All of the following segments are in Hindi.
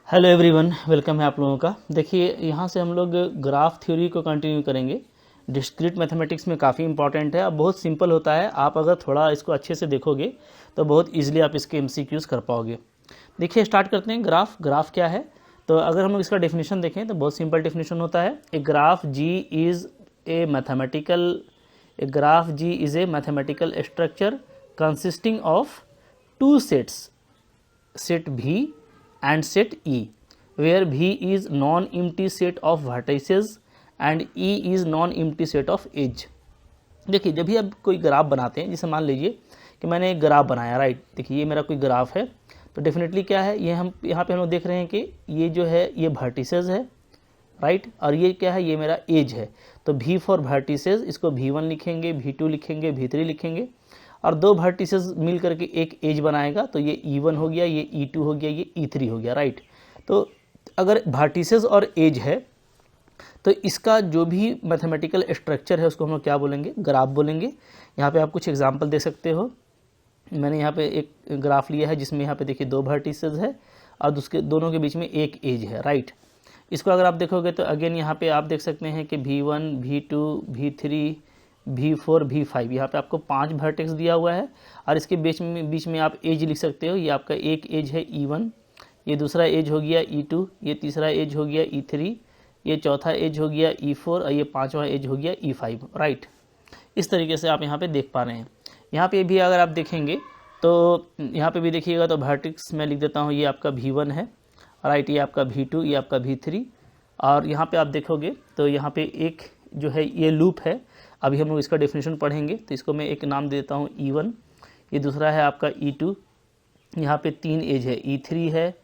हेलो एवरीवन, वेलकम है आप लोगों का। देखिए, यहाँ से हम लोग ग्राफ थ्योरी को कंटिन्यू करेंगे। डिस्क्रीट मैथमेटिक्स में काफ़ी इंपॉर्टेंट है। अब बहुत सिंपल होता है, आप अगर थोड़ा इसको अच्छे से देखोगे तो बहुत इजीली आप इसके एमसीक्यूज़ कर पाओगे। देखिए, स्टार्ट करते हैं। ग्राफ क्या है? तो अगर हम लोग इसका डेफिनेशन देखें तो बहुत सिंपल डेफिनेशन होता है। A graph ji is a mathematical structure consisting of two sets, set V and set E, where V is non-empty set of vertices and E is non-empty set of edge। देखिए, जब भी आप कोई ग्राफ बनाते हैं, जैसे मान लीजिए कि मैंने एक ग्राफ बनाया, राइट। देखिए, ये मेरा कोई ग्राफ है, तो डेफिनेटली क्या है, ये हम यहाँ पे हम लोग देख रहे हैं कि ये जो है ये वर्टिसेस है, राइट। और ये क्या है, ये मेरा एज है। तो V फॉर वर्टिसेस, इसको V1 लिखेंगे, V2 लिखेंगे, V3 लिखेंगे, और दो वर्टिसेस मिल करके एक एज बनाएगा। तो ये E1 हो गया, ये E2 हो गया, ये E3 हो गया, राइट। तो अगर वर्टिसेस और एज है तो इसका जो भी मैथमेटिकल स्ट्रक्चर है उसको हम लोग क्या बोलेंगे, ग्राफ बोलेंगे। यहाँ पे आप कुछ एग्जांपल दे सकते हो। मैंने यहाँ पे एक ग्राफ लिया है जिसमें यहाँ पे देखिए दो वर्टिसेस है और उसके दोनों के बीच में एक एज है, राइट। इसको अगर आप देखोगे तो अगेन यहाँ पे आप देख सकते हैं कि V1, V2, V3, V4, V5, यहाँ पे आपको 5 वर्टेक्स दिया हुआ है। और इसके बीच में आप एज लिख सकते हो। ये आपका एक एज है E1, ये दूसरा एज हो गया E2, ये तीसरा एज हो गया E3, ये चौथा एज हो गया E4 और ये पांचवा एज हो गया E5, राइट। इस तरीके से आप यहाँ पे देख पा रहे हैं। यहाँ पे भी अगर आप देखेंगे तो यहाँ पे भी देखिएगा तो वर्टेक्स मैं लिख देता हूँ, ये आपका V1 है, राइट। ये आपका V2, ये आपका V3। और यहाँ पे आप देखोगे तो यहाँ पे एक जो है ये लूप है। अभी हम लोग इसका डेफिनेशन पढ़ेंगे, तो इसको मैं एक नाम देता हूँ E1। ये दूसरा है आपका E2, यहाँ पे 3 एज है, E3 है,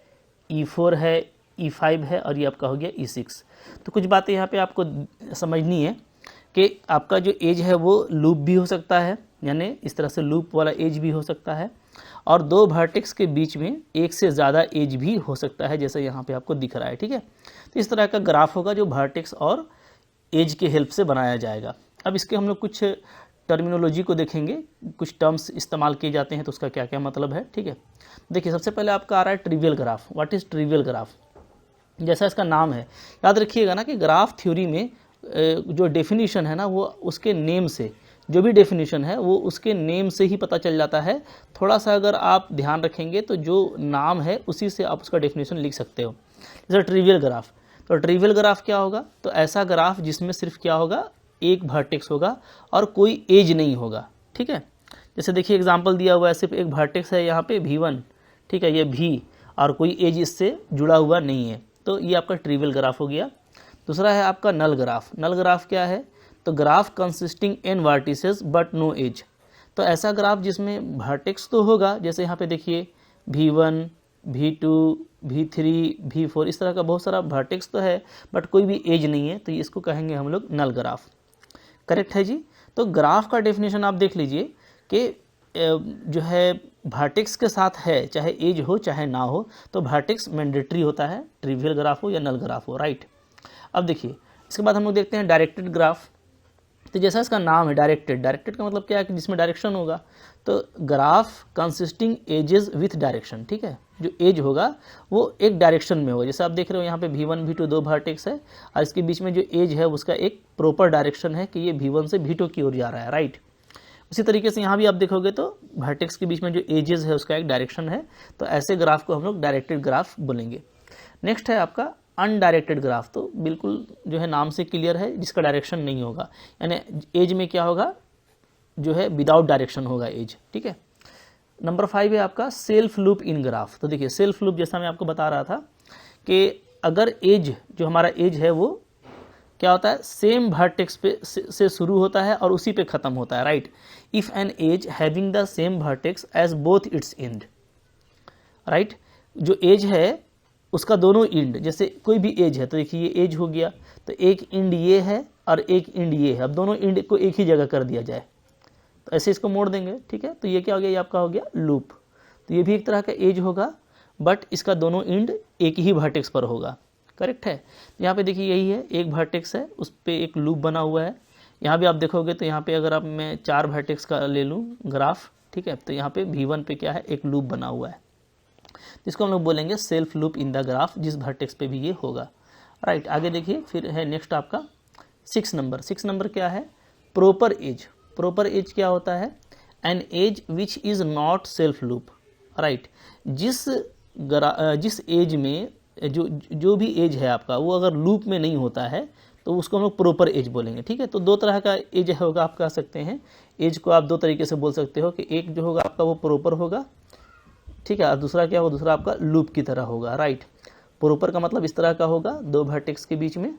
E4 है, E5 है, और ये आपका हो गया E6। तो कुछ बातें यहाँ पे आपको समझनी है कि आपका जो एज है वो लूप भी हो सकता है, यानी इस तरह से लूप वाला एज भी हो सकता है, और दो वर्टेक्स के बीच में एक से ज़्यादा एज भी हो सकता है, जैसे यहाँ पे आपको दिख रहा है, ठीक है। तो इस तरह का ग्राफ होगा जो वर्टेक्स और एज के हेल्प से बनाया जाएगा। अब इसके हम लोग कुछ टर्मिनोलॉजी को देखेंगे, कुछ टर्म्स इस्तेमाल किए जाते हैं तो उसका क्या क्या मतलब है, ठीक है। देखिए, सबसे पहले आपका आ रहा है trivial graph. What is trivial graph? जैसा इसका नाम है, याद रखिएगा ना कि ग्राफ थ्योरी में जो डेफिनेशन है ना, वो उसके नेम से, जो भी डेफिनेशन है वो उसके नेम से ही पता चल जाता है। थोड़ा सा अगर आप ध्यान रखेंगे तो जो नाम है उसी से आप उसका डेफिनेशन लिख सकते हो। जैसे ट्रिवियल ग्राफ, तो ट्रिवियल ग्राफ क्या होगा? तो ऐसा ग्राफ जिसमें सिर्फ क्या होगा, एक वर्टेक्स होगा और कोई एज नहीं होगा, ठीक है। जैसे देखिए एग्जांपल दिया हुआ है, सिर्फ एक वर्टेक्स है यहाँ पे V1, ठीक है, ये V, और कोई एज इससे जुड़ा हुआ नहीं है, तो ये आपका ट्रिवियल ग्राफ हो गया। दूसरा है आपका नल ग्राफ। नल ग्राफ क्या है? तो graph consisting in vertices but no edge. तो ऐसा ग्राफ जिसमें वर्टेक्स तो होगा, जैसे यहाँ पे देखिए V1, V2, V3, V4, इस तरह का बहुत सारा वर्टेक्स तो है बट कोई भी एज नहीं है, तो इसको कहेंगे हम लोग नल ग्राफ। करेक्ट है जी। तो ग्राफ का डेफिनेशन आप देख लीजिए कि जो है वर्टेक्स के साथ है, चाहे एज हो चाहे ना हो, तो वर्टेक्स मैंडेटरी होता है, ट्रिवियल ग्राफ हो या नल ग्राफ हो, राइट। अब देखिए, इसके बाद हम लोग देखते हैं डायरेक्टेड ग्राफ। तो जैसा इसका नाम है डायरेक्टेड, डायरेक्टेड का मतलब क्या है कि जिसमें डायरेक्शन होगा। तो graph consisting edges with direction, ठीक है। जो एज होगा वो एक डायरेक्शन में होगा। जैसे आप देख रहे हो यहाँ पे V1, V2 दो वर्टेक्स है और इसके बीच में जो एज है उसका एक प्रॉपर डायरेक्शन है कि ये V1 से V2 की ओर जा रहा है, राइट। उसी तरीके से यहाँ भी आप देखोगे तो वर्टेक्स के बीच में जो एजेस है उसका एक डायरेक्शन है। तो ऐसे ग्राफ को हम लोग डायरेक्टेड ग्राफ बोलेंगे। नेक्स्ट है आपका अनडायरेक्टेड ग्राफ। तो बिल्कुल जो है नाम से क्लियर है, जिसका डायरेक्शन नहीं होगा, यानी एज में क्या होगा, जो है विदाउट डायरेक्शन होगा एज, ठीक है। नंबर 5 है आपका सेल्फ लूप इन ग्राफ। तो देखिए, सेल्फ लूप जैसा मैं आपको बता रहा था कि अगर एज, जो हमारा एज है वो क्या होता है, सेम वर्टेक्स पे से शुरू होता है और उसी पे खत्म होता है, right. If an edge having the same vertex edge both its end, right. जो एज है उसका दोनों इंड, जैसे कोई भी एज है, तो देखिए ये एज हो गया, तो एक इंड ये है और एक इंड ये है। अब दोनों इंड को एक ही जगह कर दिया जाए तो ऐसे इसको मोड़ देंगे, ठीक है। तो ये क्या हो गया, ये आपका हो गया लूप। तो ये भी एक तरह का एज होगा बट इसका दोनों इंड एक ही वर्टेक्स पर होगा, करेक्ट है। यहाँ पे देखिए यही है, एक वर्टेक्स है उस पर एक लूप बना हुआ है। यहाँ भी आप देखोगे तो यहाँ पे अगर आप मैं 4 वर्टेक्स का ले लूँ ग्राफ, ठीक है, तो यहाँ पे V1 पे क्या है, एक लूप बना हुआ है। इसको हम लोग बोलेंगे self loop in the graph, जिस वर्टेक्स पे भी ये होगा। राइट, आगे देखिए, फिर है नेक्स्ट आपका 6 नंबर। 6 नंबर क्या है? Proper as. प्रॉपर एज क्या होता है? An edge which is not self loop. Right, जिस एज में जो भी एज है आपका, वो अगर लूप में नहीं होता है तो उसको हम लोग प्रॉपर एज बोलेंगे। ठीक है, तो दो तरह का एज होगा, आप कह सकते हैं एज को आप दो तरीके से बोल सकते हो कि एक जो होगा आपका वो प्रॉपर होगा, ठीक है, और दूसरा क्या होगा? दूसरा आपका लूप की तरह होगा। राइट, प्रॉपर का मतलब इस तरह का होगा, दो वर्टेक्स के बीच में,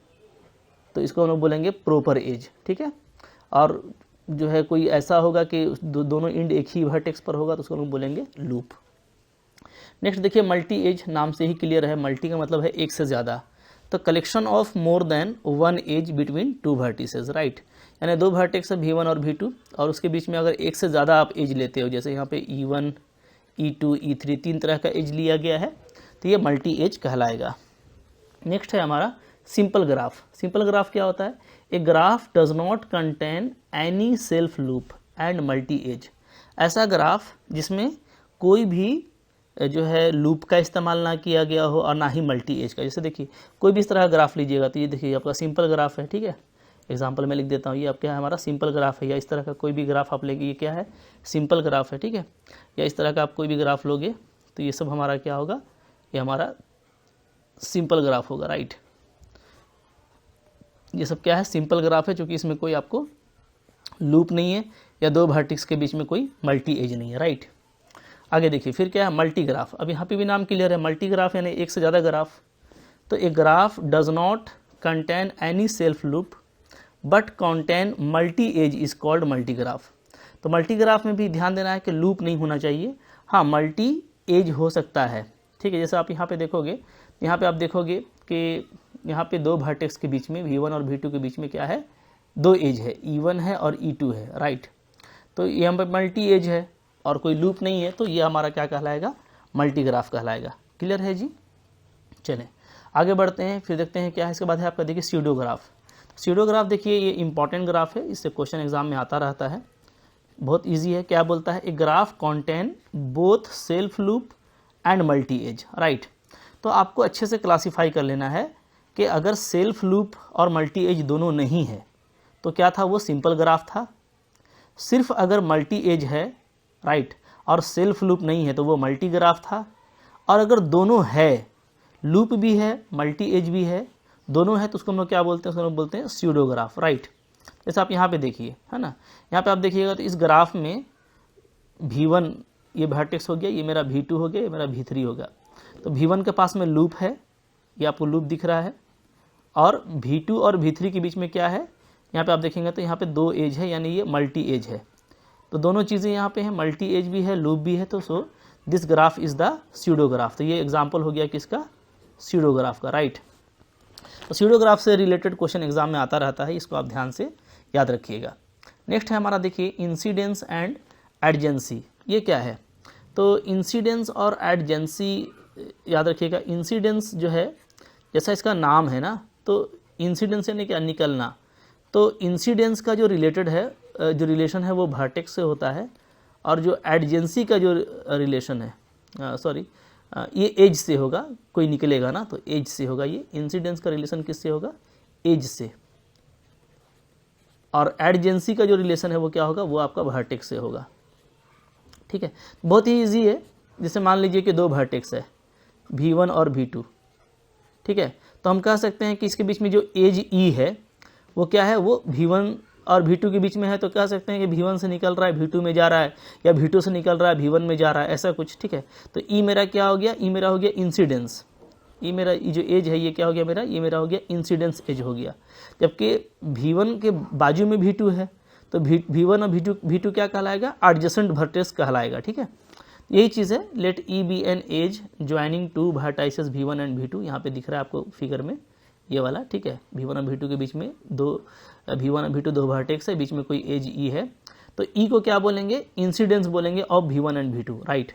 तो इसको हम लोग बोलेंगे प्रॉपर एज। ठीक है, और जो है कोई ऐसा होगा कि दोनों एंड एक ही वर्टेक्स पर होगा, तो उसको हम लोग बोलेंगे लूप। नेक्स्ट देखिए, मल्टी एज, नाम से ही क्लियर है, मल्टी का मतलब है एक से ज़्यादा। तो collection of more than one edge between two vertices. Right, यानी दो वर्टेक्स है V1 और V2, और उसके बीच में अगर एक से ज़्यादा आप एज लेते हो, जैसे यहाँ पे E1, E2, E3 तीन तरह का एज लिया गया है, तो ये मल्टी एज कहलाएगा। नेक्स्ट है हमारा सिंपल ग्राफ। सिंपल ग्राफ क्या होता है? A graph does not contain any self loop and multi edge. ऐसा ग्राफ जिसमें कोई भी जो है लूप का इस्तेमाल ना किया गया हो और ना ही मल्टी एज का। जैसे देखिए, कोई भी इस तरह का ग्राफ लीजिएगा, तो ये देखिए आपका सिंपल ग्राफ है। ठीक है, एग्जाम्पल में लिख देता हूँ, ये आप क्या है? हमारा सिंपल ग्राफ है। या इस तरह का कोई भी ग्राफ आप लेंगे, ये क्या है? सिंपल ग्राफ है। ठीक है, या इस तरह का आप कोई भी ग्राफ लोगे, तो ये सब हमारा क्या होगा? ये हमारा सिंपल ग्राफ होगा। राइट, ये सब क्या है? सिंपल ग्राफ है, क्योंकि इसमें कोई आपको लूप नहीं है या दो वर्टेक्स के बीच में कोई मल्टी एज नहीं है। राइट, आगे देखिए, फिर क्या है? Multi graph. अब यहाँ पे भी नाम क्लियर है, मल्टी ग्राफ यानी एक से ज़्यादा ग्राफ। तो एक graph does not contain any self loop but contain multi edge is called multi graph. तो मल्टी ग्राफ में भी ध्यान देना है कि लूप नहीं होना चाहिए, हाँ मल्टी एज हो सकता है। ठीक है, जैसे आप यहाँ पे देखोगे, यहाँ पे आप देखोगे कि यहाँ पे दो वर्टेक्स के बीच में V1 और V2 के बीच में क्या है? दो एज है, E1 है और E2 है। राइट, तो ये यहाँ पे मल्टी एज है और कोई लूप नहीं है, तो ये हमारा क्या कहलाएगा? मल्टी ग्राफ कहलाएगा। क्लियर है जी? चलें आगे बढ़ते हैं, फिर देखते हैं क्या है। इसके बाद है आपका देखिए स्यूडोग्राफ। स्यूडोग्राफ देखिए, ये इंपॉर्टेंट ग्राफ है, इससे क्वेश्चन एग्जाम में आता रहता है, बहुत ईजी है। क्या बोलता है? A graph contain both self loop and multi edge. Right, तो आपको अच्छे से क्लासीफाई कर लेना है कि अगर सेल्फ लूप और मल्टी एज दोनों नहीं है तो क्या था? वो सिंपल ग्राफ था। सिर्फ अगर मल्टी एज है, राइट, और सेल्फ लूप नहीं है, तो वो मल्टी ग्राफ था। और अगर दोनों है, लूप भी है मल्टी एज भी है, दोनों है, तो उसको हम लोग क्या बोलते हैं? उसको हम लोग बोलते हैं स्यूडोग्राफ। राइट, जैसे आप यहाँ पे देखिए, है ना, यहाँ पे आप देखिएगा तो इस ग्राफ में V1 ये वर्टेक्स हो गया, ये मेरा V2 हो गया, ये मेरा V3 होगा। तो V1 के पास में लूप है, ये आपको लूप दिख रहा है, और V2 और V3 के बीच में क्या है? यहाँ पे आप देखेंगे तो यहाँ पे दो एज है, यानी ये मल्टी एज है। तो दोनों चीज़ें यहाँ पे हैं, मल्टी एज भी है, लूप भी है, तो so this graph is the pseudograph. तो ये एग्जाम्पल हो गया किसका? स्यूडोग्राफ का। राइट, तो स्यूडोग्राफ से रिलेटेड क्वेश्चन एग्जाम में आता रहता है, इसको आप ध्यान से याद रखिएगा। नेक्स्ट है हमारा देखिए इंसिडेंस एंड एडजेंसी। ये क्या है? तो इंसिडेंस और एडजेंसी याद रखिएगा। इंसिडेंस जो है, जैसा इसका नाम है ना, तो इंसिडेंस यानी क्या? निकलना। तो इंसिडेंस का जो रिलेटेड है, जो रिलेशन है वो वर्टेक्स से होता है, और जो एडजेंसी का जो रिलेशन है, ये एज से होगा। कोई निकलेगा ना तो एज से होगा। ये इंसिडेंस का रिलेशन किससे होगा? एज से। और एडजेंसी का जो रिलेशन है वो क्या होगा? वो आपका वर्टेक्स से होगा। ठीक है, बहुत ही ईजी है। जैसे मान लीजिए कि दो वर्टेक्स है, V1 और V2। ठीक है, तो हम कह सकते हैं कि इसके बीच में जो एज E है वो क्या है? वो V1 और V2 के बीच में है, तो कह सकते हैं कि V1 से निकल रहा है V2 में जा रहा है, या V2 से निकल रहा है V1 में जा रहा है, ऐसा कुछ। ठीक है, तो E मेरा क्या हो गया? E मेरा हो गया इंसिडेंस। E मेरा ये जो एज है ये क्या हो गया मेरा? ये मेरा हो गया इंसिडेंस एज हो गया। जबकि V1 के बाजू में V2 है, तो V1 और V2 क्या कहलाएगा? एडजेसेंट वर्टेक्स कहलाएगा। ठीक है, यही चीज़ है। Let E be an edge joining two vertices V1 and V2। यहाँ पे दिख रहा है आपको फिगर में ये वाला। ठीक है, V1 और V2 के बीच में V1 और V2 दो वर्टेक्स है, बीच में कोई एज E है, तो E को क्या बोलेंगे? इंसिडेंस बोलेंगे of V1 and V2। Right,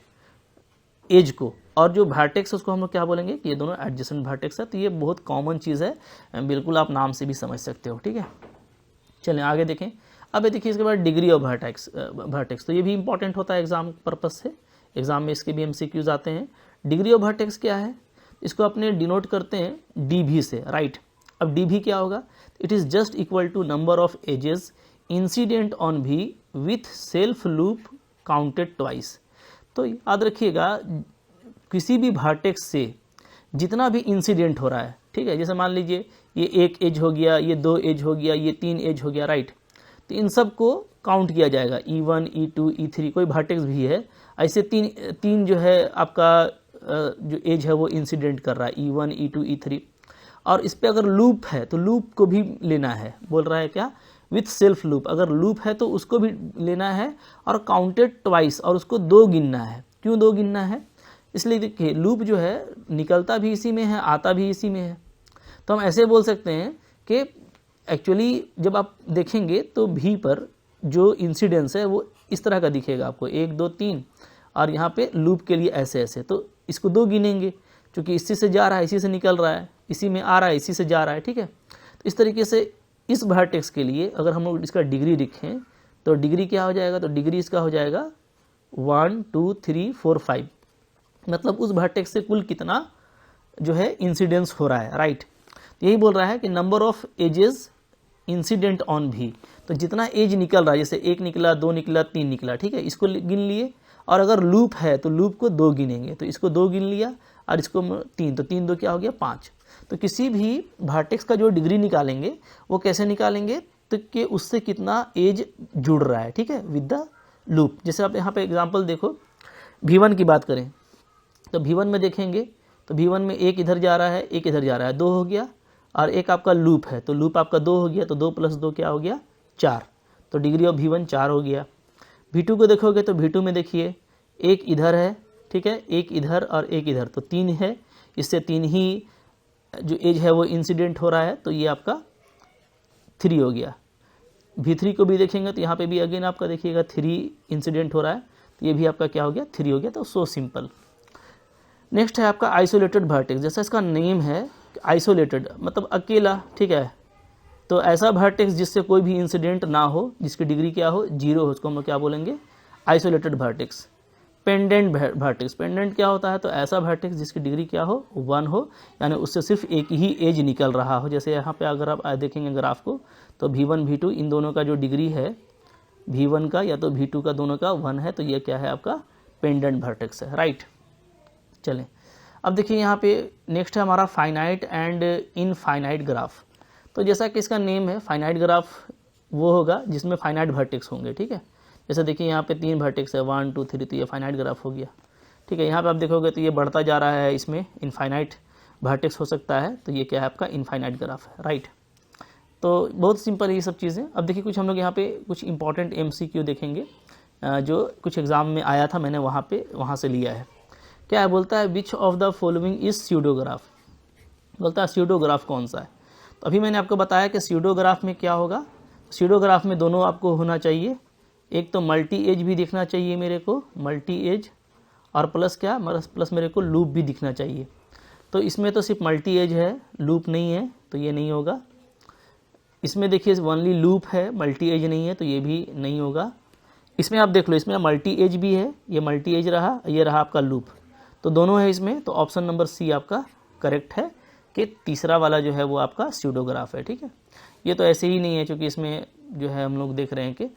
as को। और जो वर्टेक्स उसको हम लोग क्या बोलेंगे? कि ये दोनों एडजेसेंट वर्टेक्स है। तो ये बहुत कॉमन चीज़ है, बिल्कुल आप नाम से भी समझ सकते हो। ठीक है, चलें आगे देखें। अब ये देखिए इसके बाद डिग्री ऑफ वर्टेक्स। तो ये भी इंपॉर्टेंट होता है एग्जाम पर्पज से, एग्जाम में इसके भी MCQs आते हैं। डिग्री ऑफ वर्टेक्स क्या है, इसको अपने डिनोट करते हैं DV से, राइट। अब DV क्या होगा, it is just equal to number of edges incident on V with self loop counted twice. तो याद रखिएगा किसी भी वर्टेक्स से जितना भी इंसिडेंट हो रहा है, ठीक है, जैसे मान लीजिए ये 1 एज हो गया, ये 2 एज हो गया, ये 3 एज हो गया, राइट। तो इन सब को काउंट किया जाएगा, E1 E2 E3, कोई वर्टेक्स भी है ऐसे तीन जो है आपका जो एज है वो इंसिडेंट कर रहा है, E1 E2 E3। और इस पे अगर लूप है तो लूप को भी लेना है, बोल रहा है क्या, विथ सेल्फ लूप। अगर लूप है तो उसको भी लेना है और काउंटेड ट्वाइस, और उसको 2 गिनना है। क्यों 2 गिनना है, इसलिए देखिए लूप जो है निकलता भी इसी में है, आता भी इसी में है। तो हम ऐसे बोल सकते हैं कि एक्चुअली जब आप देखेंगे तो V पर जो इंसिडेंस है वो इस तरह का दिखेगा आपको, 1 2 3, और यहाँ पे लूप के लिए ऐसे ऐसे। तो इसको 2 गिनेंगे क्योंकि इसी से जा रहा है, इसी से निकल रहा है, इसी में आ रहा है, इसी से जा रहा है, ठीक है। तो इस तरीके से इस वर्टेक्स के लिए अगर हम लोग इसका डिग्री लिखें तो डिग्री क्या हो जाएगा, तो डिग्री इसका हो जाएगा 1 2 3 4 5, मतलब उस वर्टेक्स से कुल कितना जो है इंसिडेंस हो रहा है, राइट। यही बोल रहा है कि number of edges incident on V, तो जितना एज निकल रहा है, जैसे 1 निकला, 2 निकला, 3 निकला, ठीक है, इसको गिन लिए। और अगर लूप है तो लूप को 2 गिनेंगे, तो इसको 2 गिन लिया और इसको 3, तो 3 2 क्या हो गया 5। तो किसी भी वर्टेक्स का जो डिग्री निकालेंगे वो कैसे निकालेंगे, तो कि उससे कितना एज जुड़ रहा है, ठीक है, विद द लूप। जैसे आप यहाँ पे एग्जांपल देखो, V1 की बात करें तो V1 में देखेंगे तो V1 में 1 इधर जा रहा है, 1 इधर जा रहा है, 2 हो गया, और एक आपका लूप है तो लूप आपका 2 हो गया, तो 2 + 2 क्या हो गया 4, तो डिग्री ऑफ V1 4 हो गया। V2 को देखोगे तो V2 में देखिए 1 इधर है, ठीक है, 1 इधर और 1 इधर, तो 3 है, इससे 3 ही जो एज है वो इंसिडेंट हो रहा है, तो ये आपका 3 हो गया। V3 को भी देखेंगे तो यहाँ पे भी अगेन आपका देखिएगा 3 इंसिडेंट हो रहा है, तो ये भी आपका क्या हो गया 3 हो गया। तो सो सिंपल। नेक्स्ट है आपका आइसोलेटेड वर्टेक्स, जैसा इसका नेम है आइसोलेटेड मतलब अकेला, ठीक है। तो ऐसा वर्टेक्स जिससे कोई भी इंसिडेंट ना हो, जिसकी डिग्री क्या हो 0 हो, उसको हम लोग क्या बोलेंगे isolated vertex. Pendant vertex, pendant क्या होता है, तो ऐसा वर्टेक्स जिसकी डिग्री क्या हो 1 हो, यानी उससे सिर्फ एक ही एज निकल रहा हो। जैसे यहाँ पे अगर आप देखेंगे ग्राफ को तो V1 V2 इन दोनों का जो डिग्री है V1 का या तो V2 का, दोनों का 1 है, तो ये क्या है आपका पेंडेंट वर्टेक्स है, राइट। चलें अब देखिए यहाँ पे नेक्स्ट है हमारा फाइनाइट एंड इनफाइनाइट ग्राफ। तो जैसा कि इसका नेम है, फाइनाइट ग्राफ वो होगा जिसमें फाइनाइट वर्टेक्स होंगे, ठीक है। जैसे देखिए यहाँ पे 3 वर्टेक्स है 1 2 3, तो ये फाइनाइट ग्राफ हो गया, ठीक है। यहाँ पे आप देखोगे तो ये बढ़ता जा रहा है, इसमें इनफाइनाइट वर्टेक्स हो सकता है, तो ये क्या है आपका इनफाइनाइट ग्राफ है, राइट। तो बहुत सिंपल है ये सब चीज़ें। अब देखिए कुछ हम लोग यहाँ पे कुछ इंपॉर्टेंट MCQ देखेंगे जो कुछ एग्ज़ाम में आया था, मैंने वहाँ से लिया है। क्या है, बोलता है which of the following is pseudograph, बोलता है स्यूडोग्राफ कौन सा है। तो अभी मैंने आपको बताया कि स्यूडोग्राफ में क्या होगा, स्यूडोग्राफ में दोनों आपको होना चाहिए, एक तो मल्टी एज भी दिखना चाहिए मेरे को, मल्टी एज, और प्लस क्या, प्लस मेरे को लूप भी दिखना चाहिए। तो इसमें तो सिर्फ मल्टी एज है, लूप नहीं है, तो ये नहीं होगा। इसमें देखिए ओनली लूप है, मल्टी एज नहीं है, तो ये भी नहीं होगा। इसमें आप देख लो, इसमें मल्टी एज भी है, ये मल्टी एज रहा, ये रहा आपका लूप, तो दोनों है इसमें। तो ऑप्शन नंबर C आपका करेक्ट है कि तीसरा वाला जो है वो आपका स्यूडोग्राफ है, ठीक है। ये तो ऐसे ही नहीं है क्योंकि इसमें जो है हम लोग देख रहे हैं कि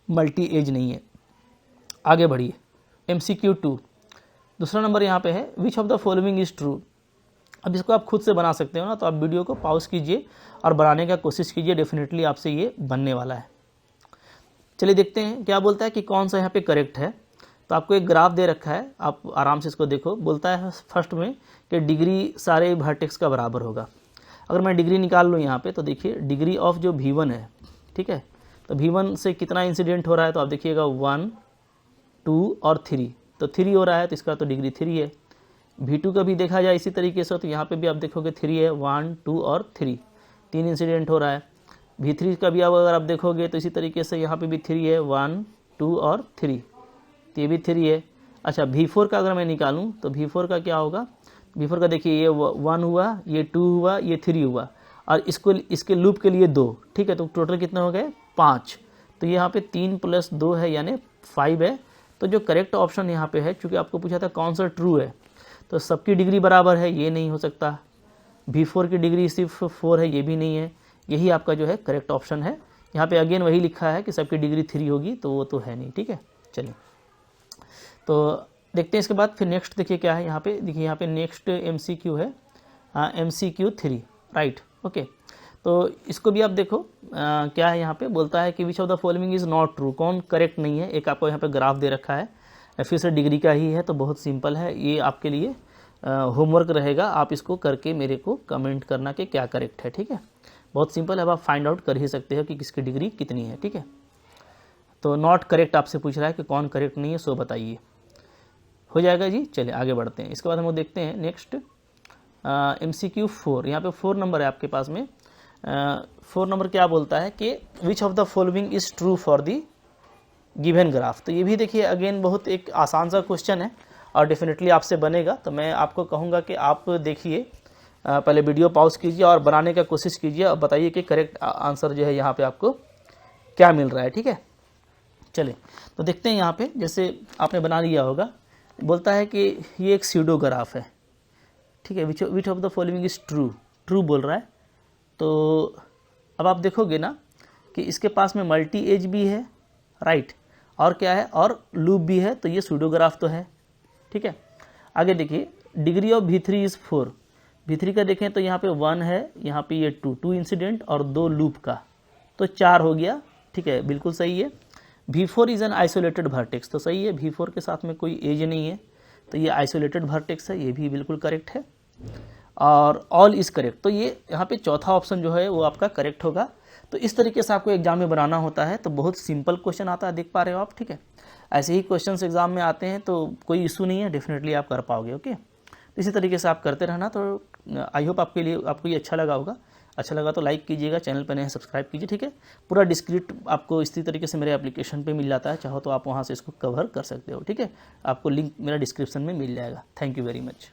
मल्टी एज नहीं है। आगे बढ़िए, MCQ 2 दूसरा नंबर यहाँ पे है which of the following is true. अब इसको आप खुद से बना सकते हो ना, तो आप वीडियो को पॉज कीजिए और बनाने का कोशिश कीजिए, डेफिनेटली आपसे ये बनने वाला है। चलिए देखते हैं क्या बोलता है कि कौन सा यहाँ पे करेक्ट है। तो आपको एक ग्राफ दे रखा है, आप आराम से इसको देखो। बोलता है फर्स्ट में कि डिग्री सारे वर्टेक्स का बराबर होगा। अगर मैं डिग्री निकाल लूँ यहाँ पे तो देखिए डिग्री ऑफ जो V1 है, ठीक है, तो V1 से कितना इंसिडेंट हो रहा है, तो आप देखिएगा 1 2 और 3, तो 3 हो रहा है, तो इसका तो डिग्री 3 है। V2 का भी देखा जाए इसी तरीके से, तो यहाँ पे भी आप देखोगे 3 है, 1 2 और 3 इंसिडेंट हो रहा है। V3 का भी अगर आप देखोगे तो इसी तरीके से यहाँ पे भी 3 है, 1 2 और 3, तो ये भी 3 है। अच्छा V4 का अगर मैं निकालूं तो V4 का क्या होगा, V4 का देखिए ये 1 हुआ, ये 2 हुआ, ये 3 हुआ, और इसके लूप के लिए 2, ठीक है, तो टोटल कितने हो गए 5। तो यहाँ पे 3 + 2 है यानी 5 है। तो जो करेक्ट ऑप्शन यहाँ पे है, चूँकि आपको पूछा था कौन सा ट्रू है, तो सबकी डिग्री बराबर है, ये नहीं हो सकता। V4 की डिग्री सिर्फ 4 है, ये भी नहीं है। यही आपका जो है करेक्ट ऑप्शन है। यहाँ पे अगेन वही लिखा है कि सबकी डिग्री 3 होगी, तो वो तो है नहीं, ठीक है। चलिए तो देखते हैं इसके बाद फिर नेक्स्ट देखिए क्या है यहाँ पे। देखिए यहाँ पे नेक्स्ट MCQ है, MCQ 3, राइट, ओके। तो इसको भी आप देखो क्या है यहाँ पे, बोलता है कि विच of the following is not true, कौन करेक्ट नहीं है। एक आपको यहाँ पे ग्राफ दे रखा है, फिर से डिग्री का ही है, तो बहुत सिंपल है, ये आपके लिए होमवर्क रहेगा। आप इसको करके मेरे को कमेंट करना कि क्या करेक्ट है, ठीक है। बहुत सिंपल है, अब आप फाइंड आउट कर ही सकते हो कि किसकी डिग्री कितनी है, ठीक है। तो नॉट करेक्ट आपसे पूछ रहा है कि कौन करेक्ट नहीं है, सो बताइए, हो जाएगा जी। चलिए आगे बढ़ते हैं। इसके बाद हम लोग देखते हैं नेक्स्ट MCQ 4। यहाँ पे 4 नंबर है आपके पास में। 4 नंबर क्या बोलता है कि विच of the following is true for the given graph. तो ये भी देखिए अगेन बहुत एक आसान सा क्वेश्चन है और डेफिनेटली आपसे बनेगा। तो मैं आपको कहूँगा कि आप देखिए, पहले वीडियो पॉज कीजिए और बनाने का कोशिश कीजिए और बताइए कि करेक्ट आंसर जो है यहाँ पे आपको क्या मिल रहा है, ठीक है। चलिए तो देखते हैं यहाँ पे, जैसे आपने बना लिया होगा, बोलता है कि ये एक स्यूडो ग्राफ है, ठीक है। Which of the following is true, true बोल रहा है। तो अब आप देखोगे ना कि इसके पास में मल्टी एज भी है, राइट, और क्या है, और लूप भी है, तो ये स्यूडो ग्राफ तो है, ठीक है। आगे देखिए, degree of V3 is 4। V3 का देखें तो यहाँ पे 1 है, यहाँ पे ये 2 इंसिडेंट और 2 लूप का, तो 4 हो गया, ठीक है, बिल्कुल सही है। V4 is an isolated vertex, तो सही है, V4 के साथ में कोई एज नहीं है, तो ये आइसोलेटेड वर्टेक्स है, ये भी बिल्कुल करेक्ट है। और ऑल इज़ करेक्ट, तो ये यहाँ पे चौथा ऑप्शन जो है वो आपका करेक्ट होगा। तो इस तरीके से आपको एग्जाम में बनाना होता है। तो बहुत सिंपल क्वेश्चन आता है, देख पा रहे हो आप, ठीक है। ऐसे ही क्वेश्चंस एग्जाम में आते हैं, तो कोई इशू नहीं है, डेफिनेटली आप कर पाओगे, ओके। इसी तरीके से आप करते रहना। तो आई होप आपके लिए आपको ये अच्छा लगा होगा। अच्छा लगा तो लाइक कीजिएगा, चैनल पर नए सब्सक्राइब कीजिए, ठीक है। पूरा डिस्क्रिप्ट आपको इसी तरीके से मेरे एप्लीकेशन पे मिल जाता है, चाहो तो आप वहाँ से इसको कवर कर सकते हो, ठीक है। आपको लिंक मेरा डिस्क्रिप्शन में मिल जाएगा। Thank you very much.